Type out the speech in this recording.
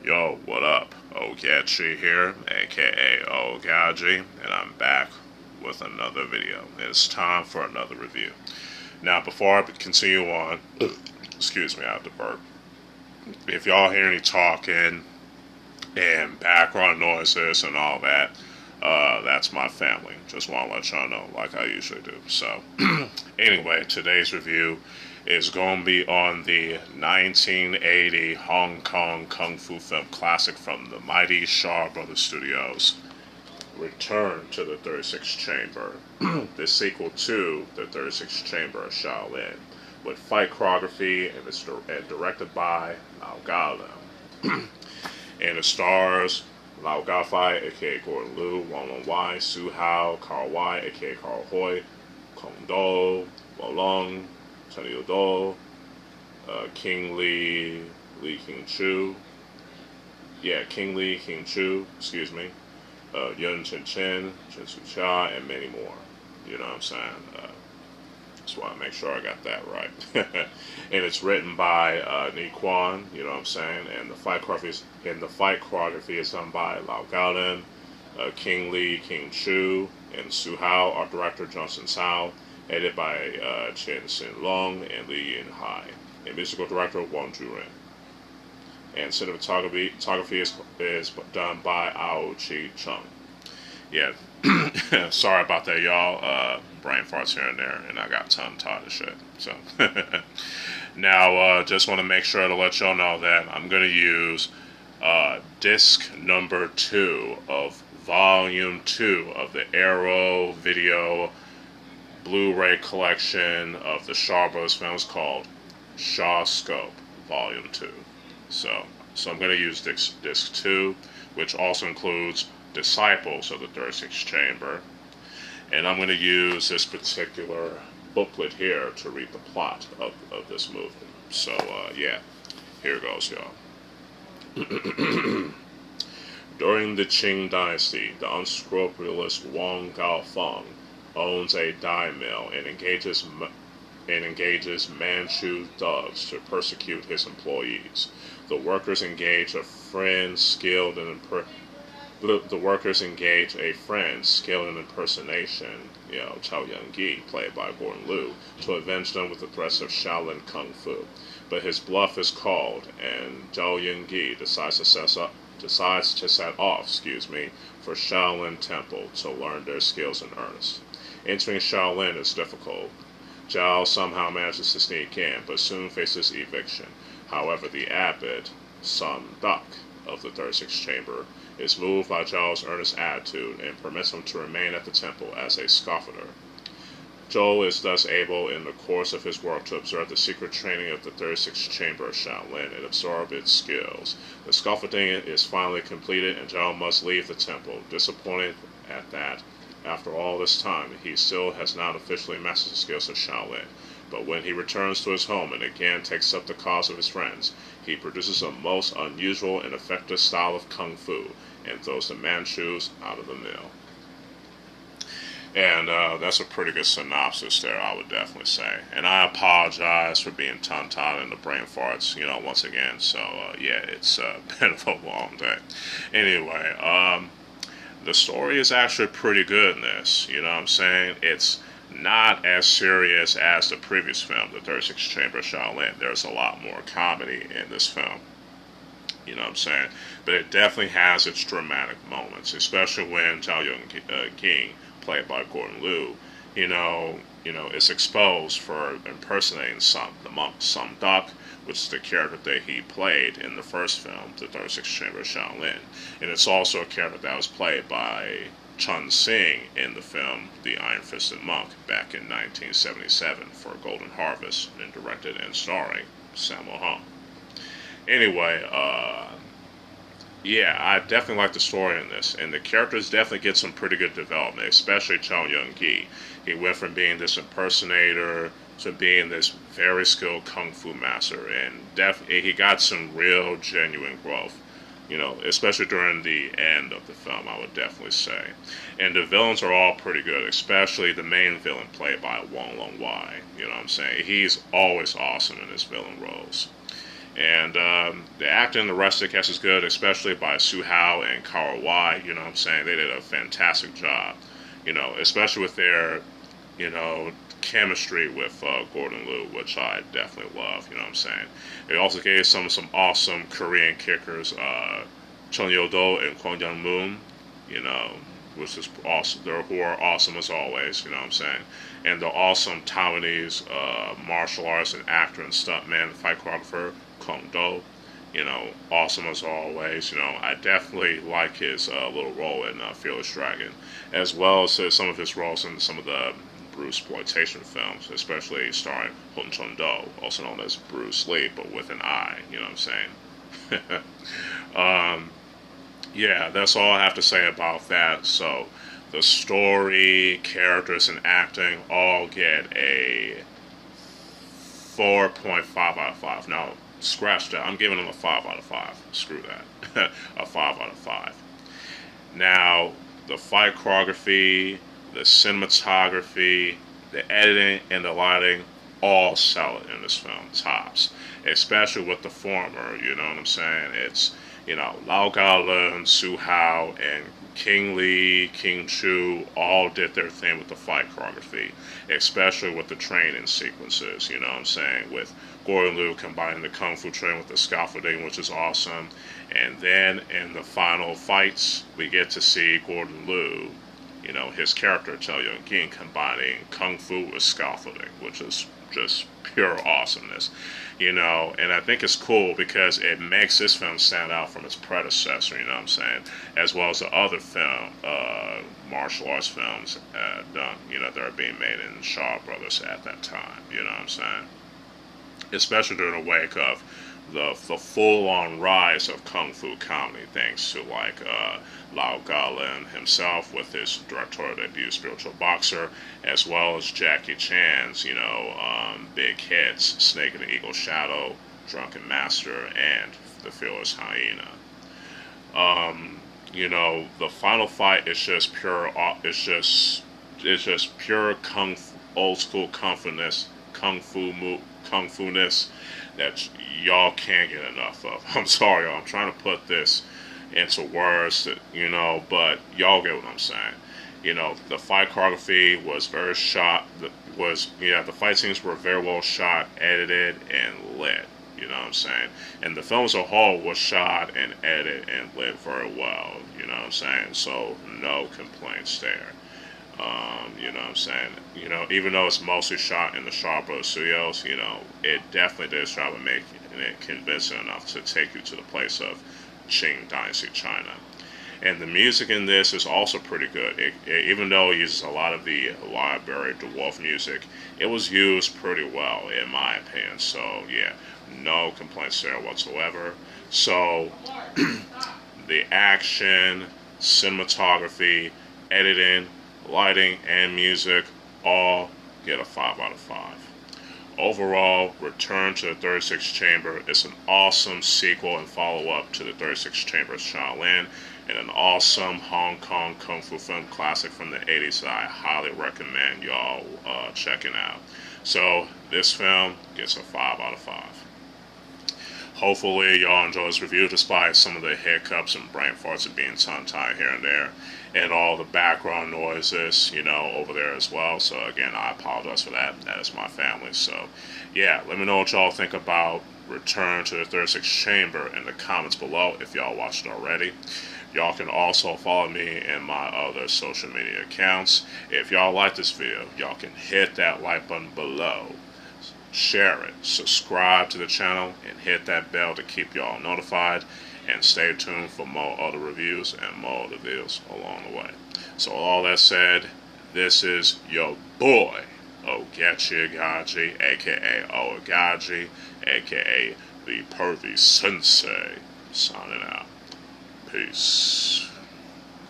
Yo, what up? Ogechi here, aka Oaghaji, and I'm back with another video. It's time for another review. Now, before I continue on, excuse me, I have to burp. If y'all hear any talking and background noises and all that, that's my family. Just want to let y'all know, like I usually do. So, anyway, today's review is going to be on the 1980 Hong Kong Kung Fu film classic from the mighty Shaw Brothers Studios, Return to the 36th Chamber, the sequel to the 36th Chamber of Shaolin, with fight choreography and directed by Lau Ga. And it stars Lau Ga-Fai, aka Gordon Liu, Wong Wai, Su-Hao, Carl Wai, aka Carl Hui, Kong Do, Leung, Chen Liu-Do, King Lee, King-Chu, King-Chu, excuse me, Yeung Ching-Ching, Chen-Su-Cha, and many more. You know what I'm saying? Just want to make sure I got that right. And it's written by Kwon, you know what I'm saying? And the fight choreography is done by Lau Ga, King Lee, King-Chu, and Su-Hao, art director Johnson Hsiao, edited by Chen Sin-Long and Li Yin-Hai, and musical director Wang Ju-Ren. And cinematography is done by Chang. Yeah, sorry about that, y'all. Brain farts here and there, and I got tongue-tied and shit. So, now, just want to make sure to let y'all know that I'm going to use disc number 2 of volume 2 of the Arrow video Blu-ray collection of the Shaw Bros. Films called Shaw Scope Volume 2. So I'm going to use disc 2, which also includes Disciples of the 36th Chamber. And I'm going to use this particular booklet here to read the plot of this movie. So, yeah, here goes, y'all. During the Qing dynasty, the unscrupulous Wang Gaofeng owns a dye mill and engages Manchu thugs to persecute his employees. The workers engage a friend skilled in impersonation, Chao Young-gi, played by Gordon Liu, to avenge them with the threats of Shaolin Kung Fu. But his bluff is called, and Zhao Ying-gi decides to set off, for Shaolin Temple to learn their skills in earnest. Entering Shaolin is difficult. Zhao somehow manages to sneak in, but soon faces eviction. However, the abbot, Sun Duck, of the 36th Chamber, is moved by Zhao's earnest attitude and permits him to remain at the temple as a scoffer. Zhou is thus able, in the course of his work, to observe the secret training of the 36th Chamber of Shaolin and absorb its skills. The scaffolding is finally completed, and Zhao must leave the temple, disappointed at that. After all this time, he still has not officially mastered the skills of Shaolin. But when he returns to his home and again takes up the cause of his friends, he produces a most unusual and effective style of Kung Fu and throws the Manchus out of the mill. And that's a pretty good synopsis there, I would definitely say. And I apologize for being tongue-tied and the brain farts, once again. So, yeah, it's been a long day. Anyway, the story is actually pretty good in this, you know what I'm saying? It's not as serious as the previous film, The 36th Chamber of Shaolin. There's a lot more comedy in this film, you know what I'm saying? But it definitely has its dramatic moments, especially when Zhao Young-gi, played by Gordon Liu, is exposed for impersonating the monk Sun Duck, which is the character that he played in the first film, The 36th Chamber of Shaolin. And it's also a character that was played by Ching-Ching in the film The Iron-Fisted Monk back in 1977 for Golden Harvest, and directed and starring Sammo Hung. Anyway, yeah, I definitely like the story in this, and the characters definitely get some pretty good development, especially Zhao Young-gi. He went from being this impersonator to being this very skilled Kung Fu master, and he got some real, genuine growth, especially during the end of the film, I would definitely say. And the villains are all pretty good, especially the main villain played by Wong, you know what I'm saying? He's always awesome in his villain roles. And the acting in the rest of the cast is good, especially by Hsiao and Kara. You know what I'm saying? They did a fantastic job. You know, especially with their, you know, chemistry with Gordon Liu, which I definitely love. You know what I'm saying? They also gave some awesome Korean kickers, Chung Yo-do and Kwon Yeong-Moon. You know, which is awesome. Who are awesome as always. You know what I'm saying? And the awesome Taiwanese martial artist and actor and stuntman, fight choreographer Kong Do. You know, awesome as always. You know, I definitely like his little role in Fearless Dragon, as well as some of his roles in some of the Bruceploitation films, especially starring Hong Chun-do, also known as Bruce Lee, but with an I. You know what I'm saying? Yeah, that's all I have to say about that. So, the story, characters, and acting all get a 4.5 out of 5. Now, scratch that. I'm giving them a 5 out of 5. Screw that. A 5 out of 5. Now, the fight choreography, the cinematography, the editing, and the lighting all sell it in this film, tops. Especially with the former, you know what I'm saying? It's, you know, Leung, Hsiao, and King Lee, King-Chu all did their thing with the fight choreography, especially with the training sequences, you know what I'm saying, with Gordon Liu combining the Kung Fu training with the scaffolding, which is awesome. And then in the final fights, we get to see Gordon Liu, you know, his character, Yeung, combining Kung Fu with scaffolding, which is just pure awesomeness, you know. And I think it's cool because it makes this film stand out from its predecessor, you know what I'm saying, as well as the other film, martial arts films done, you know, that are being made in Shaw Brothers at that time, you know what I'm saying, especially during the wake of the full-on rise of Kung Fu comedy, thanks to like Lau Ga-lin himself with his directorial debut, Spiritual Boxer, as well as Jackie Chan's, you know, big hits, Snake and the Eagle's Shadow, Drunken Master, and The Fearless Hyena. You know, the final fight is just pure, it's just pure old school kung fu-ness that y'all can't get enough of. I'm sorry, y'all. I'm trying to put this into words that, you know, but y'all get what I'm saying. You know, the fight choreography was very the fight scenes were very well shot, edited, and lit. You know what I'm saying? And the film as a whole was shot and edited and lit very well. You know what I'm saying? So no complaints there. You know what I'm saying? You know, even though it's mostly shot in the Shaw Brothers Studios, you know, it definitely did its job of making it convincing enough to take you to the place of Qing Dynasty China. And the music in this is also pretty good. Even though it uses a lot of the library dwarf music, it was used pretty well, in my opinion. So, yeah, no complaints there whatsoever. So, the action, cinematography, editing, lighting, and music all get a 5 out of 5. Overall, Return to the 36th Chamber is an awesome sequel and follow-up to the 36th Chamber's Shaolin, and an awesome Hong Kong Kung Fu film classic from the 80s that I highly recommend y'all checking out. So, this film gets a 5 out of 5. Hopefully y'all enjoy this review despite some of the hiccups and brain farts of being tongue-tied here and there, and all the background noises, you know, over there as well. So again, I apologize for that. That is my family. So yeah, let me know what y'all think about Return to the 36th Chamber in the comments below if y'all watched it already. Y'all can also follow me in my other social media accounts. If y'all like this video, y'all can hit that like button below, share it, subscribe to the channel, and hit that bell to keep y'all notified, and stay tuned for more other reviews and more other videos along the way. So all that said, this is your boy Ogechi Aghaji, aka Oaghaji, aka the Pervy Sensei, signing out. Peace.